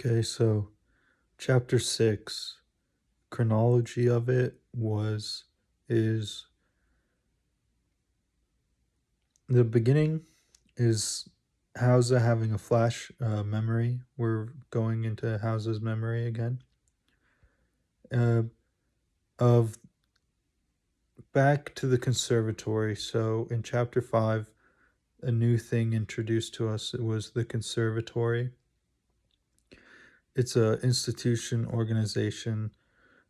Okay, so chapter 6, chronology of it is the beginning is Hausa having a flash memory. We're going into Hausa's memory again. Uh, of back to the conservatory. So in chapter 5, a new thing introduced to us. It was the conservatory. It's a institution organization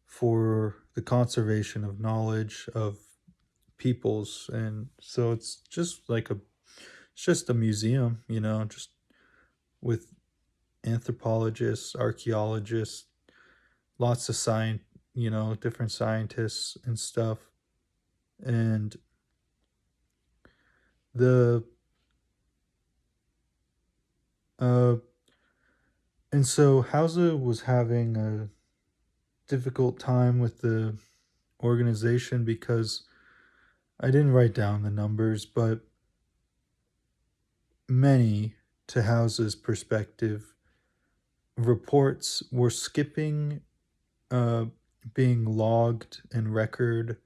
for the conservation of knowledge of peoples, and so it's just a museum, just with anthropologists, archaeologists, lots of different scientists and stuff. And the uh and so Hausa was having a difficult time with the organization because I didn't write down the numbers, but many, to Hausa's perspective, reports were skipping uh, being logged and record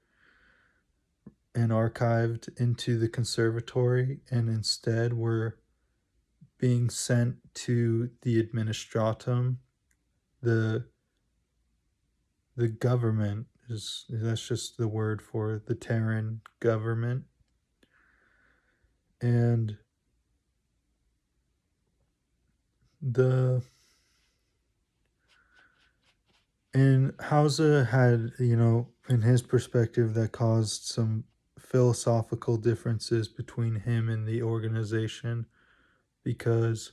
and archived into the conservatory, and instead were being sent to the administratum. The the government is that's just the word for the Terran government. And the and Hausa had, in his perspective, that caused some philosophical differences between him and the organization, because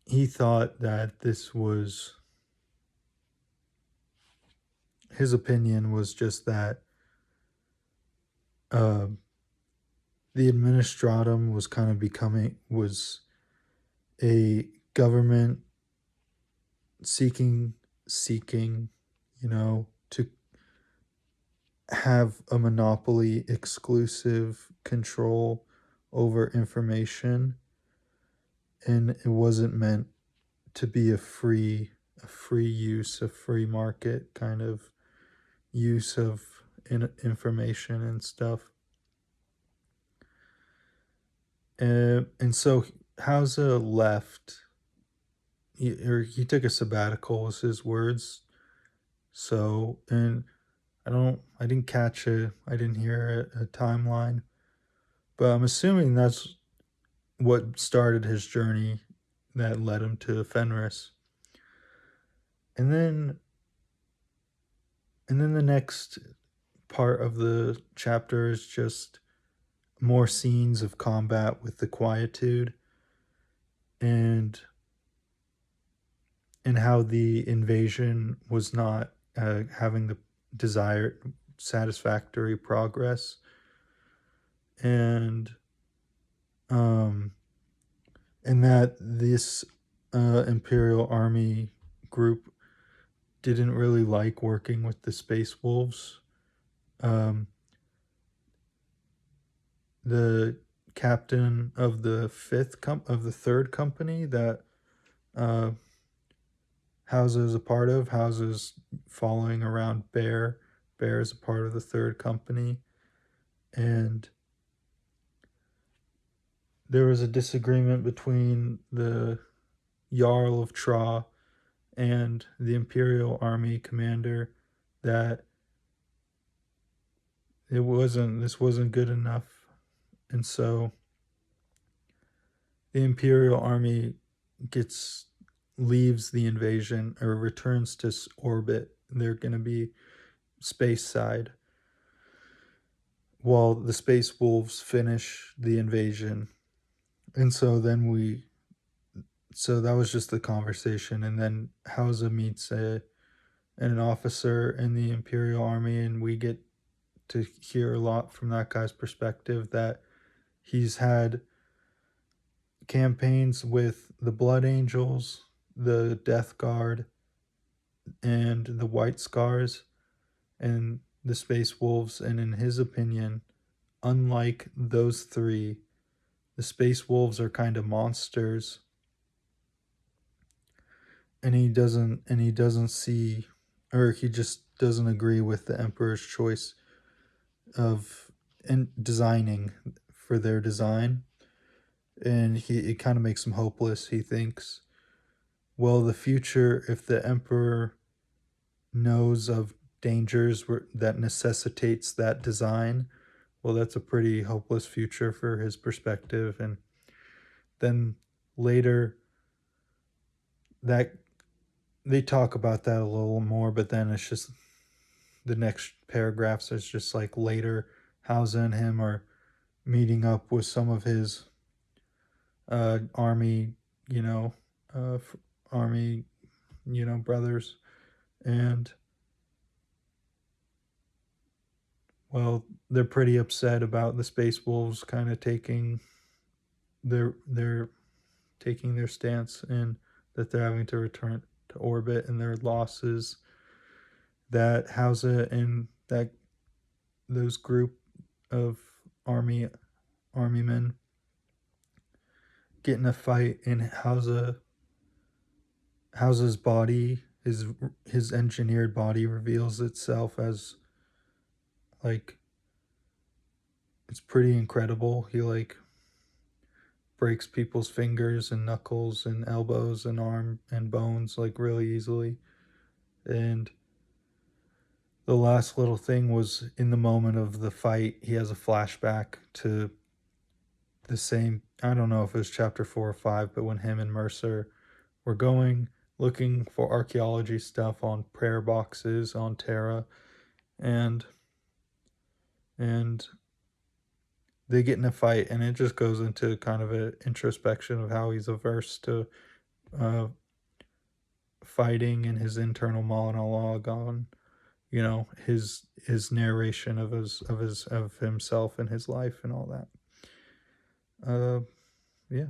he thought that this was his opinion was just that uh, the administratum was kind of becoming was a government seeking, to have a monopoly, exclusive control over information, and it wasn't meant to be a free use, a free market kind of use of information and stuff. And so Hausa left. He took a sabbatical, was his words. So, and I didn't catch it. I didn't hear a timeline, but I'm assuming that's what started his journey that led him to Fenris. And then, and then the next part of the chapter is just more scenes of combat with the quietude, and how the invasion was not having the desired satisfactory progress. And um and that this imperial army group didn't really like working with the space wolves. um the captain of the of the third company that uh Hausa is a part of. Hausa's following around Bear. Bear is a part of the third company. And there was a disagreement between the Jarl of Tra and the Imperial Army commander that this wasn't good enough. And so the Imperial Army gets leaves the invasion, or returns to orbit. They're going to be space side, while the Space Wolves finish the invasion. And so that was just the conversation. And then Hausa meets an officer in the Imperial Army, and we get to hear a lot from that guy's perspective, that he's had campaigns with the Blood Angels, the Death Guard, and the White Scars, and the Space Wolves. And in his opinion, unlike those three, the Space Wolves are kind of monsters, and he doesn't see, or he just doesn't agree with the emperor's choice of and designing for their design, and it kind of makes him hopeless. He thinks, well, the future, if the emperor knows of that necessitates that design, well, that's a pretty hopeless future for his perspective. And then later, that they talk about that a little more, but then it's just the next paragraphs is just like later, Hausa and him are meeting up with some of his army, you know, army, brothers, and well, they're pretty upset about the space wolves kind of their taking their stance, and that they're having to return to orbit, and their losses that Hausa and that those group of army army men get in a fight, and Hausa's body, his engineered body reveals itself as like it's pretty incredible. He like breaks people's fingers and knuckles and elbows and arm and bones like really easily. And the last little thing was in the moment of the fight, he has a flashback to the same. I don't know if it was chapter 4 or 5, but when him and Mercer were going looking for archaeology stuff on prayer boxes on Terra, and and they get in a fight, and it just goes into kind of an introspection of how he's averse to uh, fighting, and his internal monologue on his narration of himself and his life and all that. Uh, yeah.